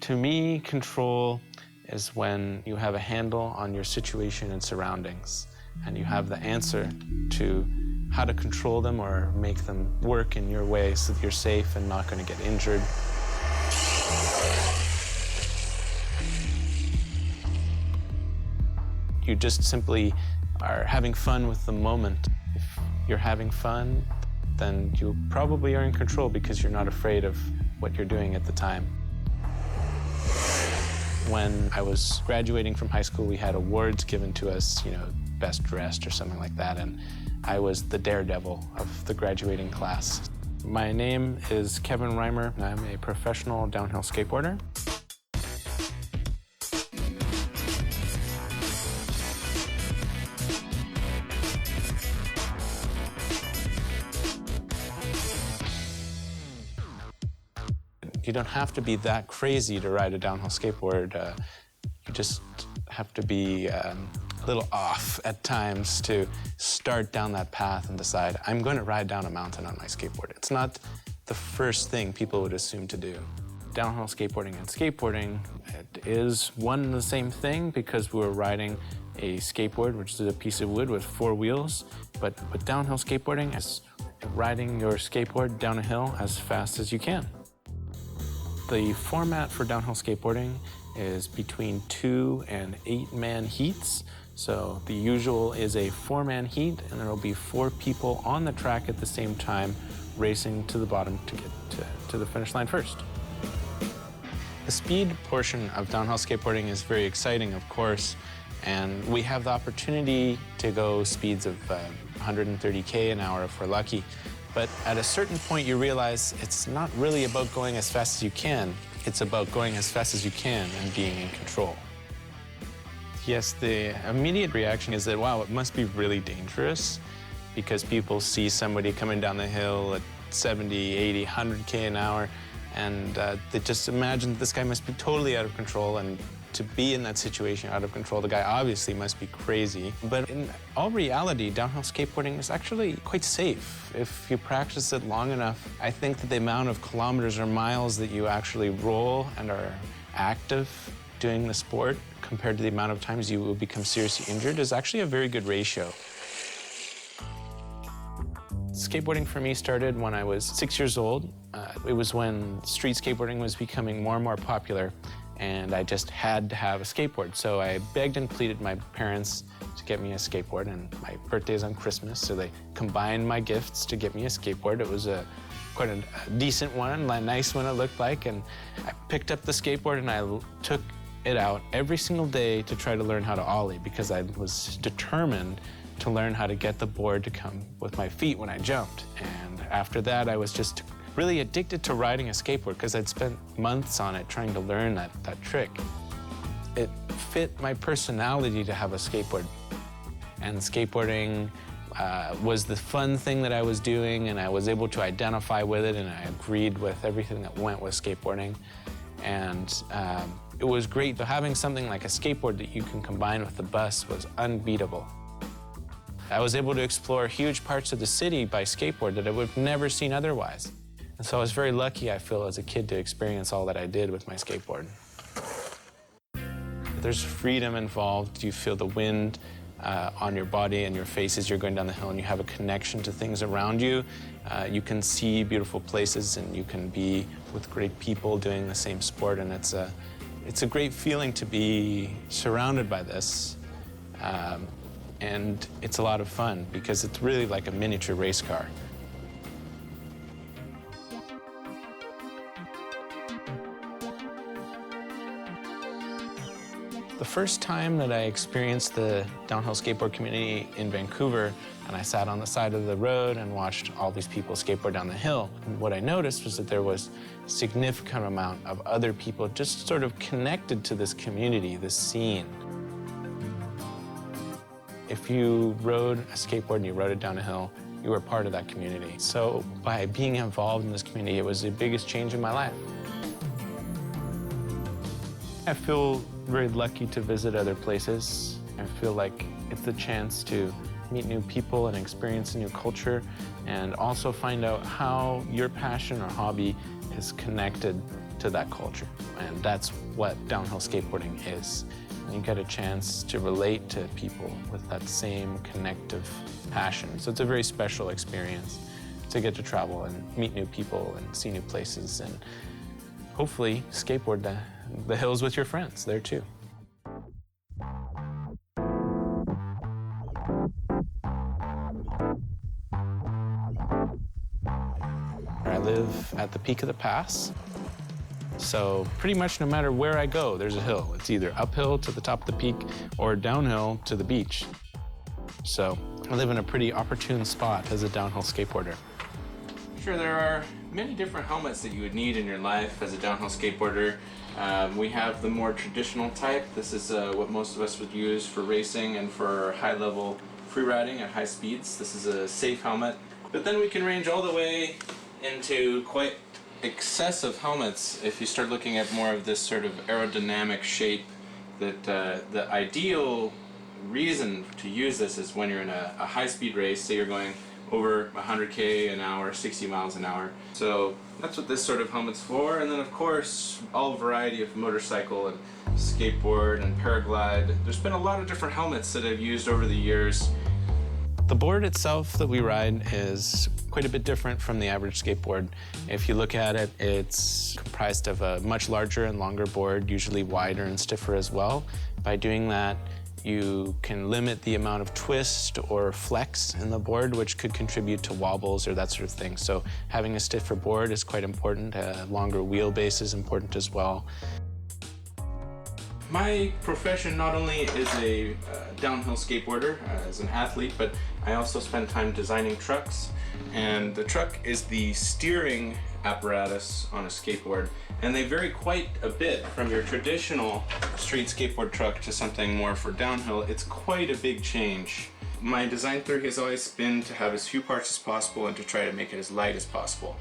To me, control is when you have a handle on your situation and surroundings, and you have the answer to how to control them or make them work in your way so that you're safe and not going to get injured. You just simply are having fun with the moment. If you're having fun, then you probably are in control because you're not afraid of what you're doing at the time. When I was graduating from high school, we had awards given to us, best dressed or something like that, and I was the daredevil of the graduating class. My name is Kevin Reimer, and I'm a professional downhill skateboarder. You don't have to be that crazy to ride a downhill skateboard. You just have to be a little off at times to start down that path and decide, I'm going to ride down a mountain on my skateboard. It's not the first thing people would assume to do. Downhill skateboarding and skateboarding, it is one and the same thing because we're riding a skateboard, which is a piece of wood with 4 wheels. But with downhill skateboarding, it's riding your skateboard down a hill as fast as you can. The format for downhill skateboarding is between 2 and 8-man heats. So the usual is a 4-man heat, and there will be 4 people on the track at the same time racing to the bottom to get to the finish line first. The speed portion of downhill skateboarding is very exciting, of course, and we have the opportunity to go speeds of 130K an hour if we're lucky. But at a certain point, you realize it's not really about going as fast as you can. It's about going as fast as you can and being in control. Yes, the immediate reaction is that, wow, it must be really dangerous because people see somebody coming down the hill at 70, 80, 100K an hour, and they just imagine this guy must be totally out of control, and to be in that situation out of control, the guy obviously must be crazy. But in all reality, downhill skateboarding is actually quite safe. If you practice it long enough, I think that the amount of kilometers or miles that you actually roll and are active doing the sport compared to the amount of times you will become seriously injured is actually a very good ratio. Skateboarding for me started when I was 6 years old. It was when street skateboarding was becoming more and more popular, and I just had to have a skateboard. So I begged and pleaded my parents to get me a skateboard, and my birthday's on Christmas, so they combined my gifts to get me a skateboard. It was quite a decent one, a nice one it looked like, and I picked up the skateboard and I took it out every single day to try to learn how to ollie because I was determined to learn how to get the board to come with my feet when I jumped. And after that, I was just really addicted to riding a skateboard because I'd spent months on it trying to learn that trick. It fit my personality to have a skateboard. And skateboarding was the fun thing that I was doing, and I was able to identify with it, and I agreed with everything that went with skateboarding. And it was great. But having something like a skateboard that you can combine with the bus was unbeatable. I was able to explore huge parts of the city by skateboard that I would have never seen otherwise. And so I was very lucky, I feel, as a kid to experience all that I did with my skateboard. There's freedom involved. You feel the wind on your body and your face as you're going down the hill, and you have a connection to things around you. You can see beautiful places, and you can be with great people doing the same sport, and it's a great feeling to be surrounded by this. And it's a lot of fun because it's really like a miniature race car. The first time that I experienced the downhill skateboard community in Vancouver, and I sat on the side of the road and watched all these people skateboard down the hill, and what I noticed was that there was a significant amount of other people just sort of connected to this community, this scene. If you rode a skateboard and you rode it down a hill, you were part of that community. So by being involved in this community, it was the biggest change in my life. I feel very lucky to visit other places. I feel like it's the chance to meet new people and experience a new culture and also find out how your passion or hobby is connected to that culture. And that's what downhill skateboarding is. You get a chance to relate to people with that same connective passion. So it's a very special experience to get to travel and meet new people and see new places and hopefully skateboard the hills with your friends there too. I live at the peak of the pass. So pretty much no matter where I go, there's a hill. It's either uphill to the top of the peak or downhill to the beach. So I live in a pretty opportune spot as a downhill skateboarder. Sure, there are many different helmets that you would need in your life as a downhill skateboarder. We have the more traditional type. This is what most of us would use for racing and for high-level freeriding at high speeds. This is a safe helmet. But then we can range all the way into quite excessive helmets if you start looking at more of this sort of aerodynamic shape. That the ideal reason to use this is when you're in a high-speed race, say you're going over 100k an hour, 60 miles an hour. So that's what this sort of helmet's for. And then of course, all variety of motorcycle and skateboard and paraglide. There's been a lot of different helmets that I've used over the years. The board itself that we ride is quite a bit different from the average skateboard. If you look at it, it's comprised of a much larger and longer board, usually wider and stiffer as well. By doing that, you can limit the amount of twist or flex in the board, which could contribute to wobbles or that sort of thing. So having a stiffer board is quite important. A longer wheelbase is important as well. My profession not only is a downhill skateboarder, as an athlete, but I also spend time designing trucks. And the truck is the steering apparatus on a skateboard. And they vary quite a bit from your traditional street skateboard truck to something more for downhill. It's quite a big change. My design theory has always been to have as few parts as possible and to try to make it as light as possible.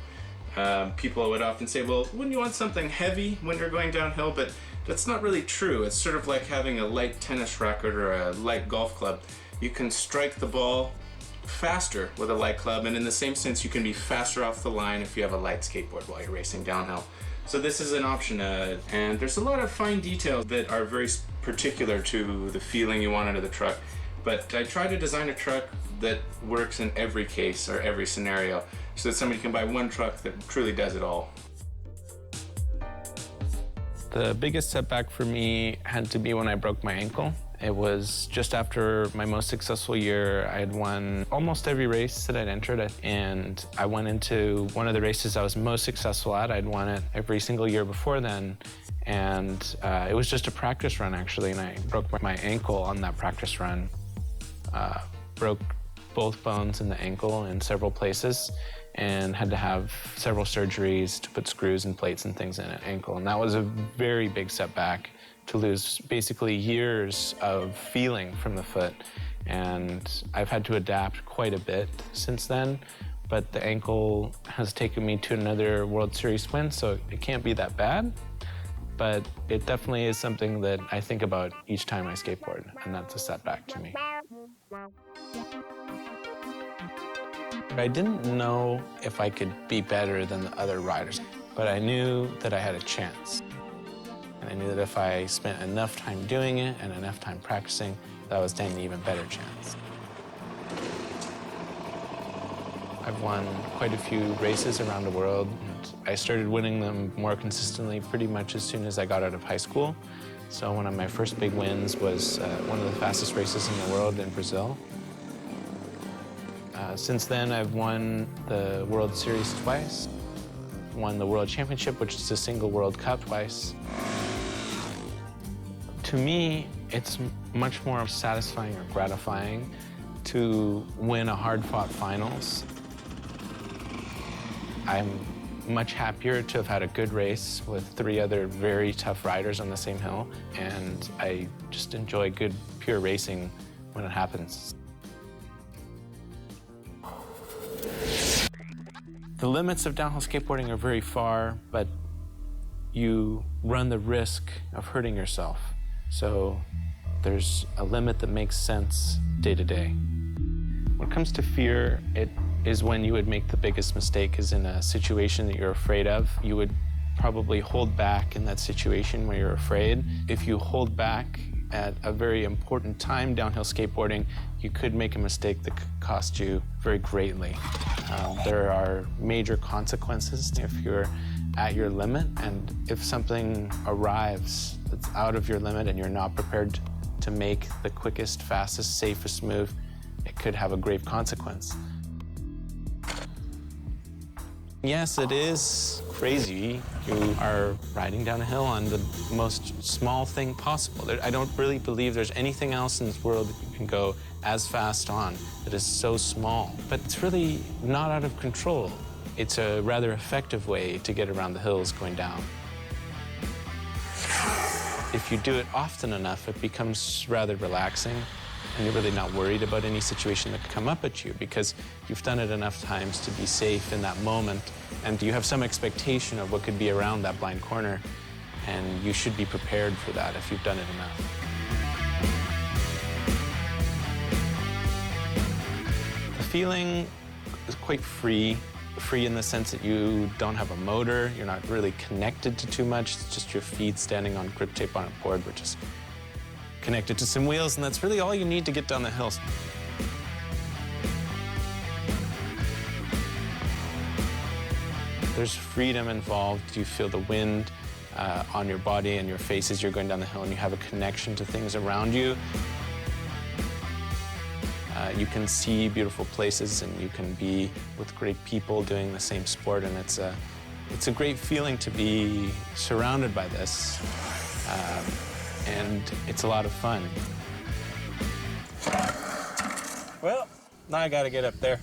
People would often say, well, wouldn't you want something heavy when you're going downhill? But that's not really true. It's sort of like having a light tennis racket or a light golf club. You can strike the ball faster with a light club, and in the same sense, you can be faster off the line if you have a light skateboard while you're racing downhill. So this is an option, and there's a lot of fine details that are very particular to the feeling you want out of the truck. But I try to design a truck that works in every case or every scenario, so that somebody can buy one truck that truly does it all. The biggest setback for me had to be when I broke my ankle. It was just after my most successful year. I had won almost every race that I'd entered, and I went into one of the races I was most successful at. I'd won it every single year before then, and it was just a practice run, actually, and I broke my ankle on that practice run. Broke both bones in the ankle in several places, and had to have several surgeries to put screws and plates and things in an ankle. And that was a very big setback, to lose basically years of feeling from the foot. And I've had to adapt quite a bit since then, but the ankle has taken me to another World Series win, so it can't be that bad. But it definitely is something that I think about each time I skateboard, and that's a setback to me. I didn't know if I could be better than the other riders, but I knew that I had a chance. And I knew that if I spent enough time doing it and enough time practicing, that I would stand an even better chance. I've won quite a few races around the world, and I started winning them more consistently pretty much as soon as I got out of high school. So one of my first big wins was one of the fastest races in the world in Brazil. Since then, I've won the World Series twice, won the World Championship, which is a single World Cup, twice. To me, it's much more satisfying or gratifying to win a hard-fought finals. I'm much happier to have had a good race with 3 other very tough riders on the same hill, and I just enjoy good, pure racing when it happens. The limits of downhill skateboarding are very far, but you run the risk of hurting yourself. So there's a limit that makes sense day to day. When it comes to fear, it is when you would make the biggest mistake, is in a situation that you're afraid of. You would probably hold back in that situation where you're afraid. If you hold back at a very important time downhill skateboarding, you could make a mistake that could cost you very greatly. There are major consequences if you're at your limit, and if something arrives that's out of your limit and you're not prepared to make the quickest, fastest, safest move, it could have a grave consequence. Yes, it is crazy. You are riding down a hill on the most small thing possible. I don't really believe there's anything else in this world that you can go as fast on that is so small. But it's really not out of control. It's a rather effective way to get around the hills going down. If you do it often enough, it becomes rather relaxing, and you're really not worried about any situation that could come up at you because you've done it enough times to be safe in that moment, and you have some expectation of what could be around that blind corner, and you should be prepared for that if you've done it enough. The feeling is quite free in the sense that you don't have a motor, you're not really connected to too much, it's just your feet standing on grip tape on a board, which is connected to some wheels, and that's really all you need to get down the hills. There's freedom involved. You feel the wind on your body and your face as you're going down the hill, and you have a connection to things around you. You can see beautiful places, and you can be with great people doing the same sport, and it's a great feeling to be surrounded by this. And it's a lot of fun. Well, now I gotta get up there.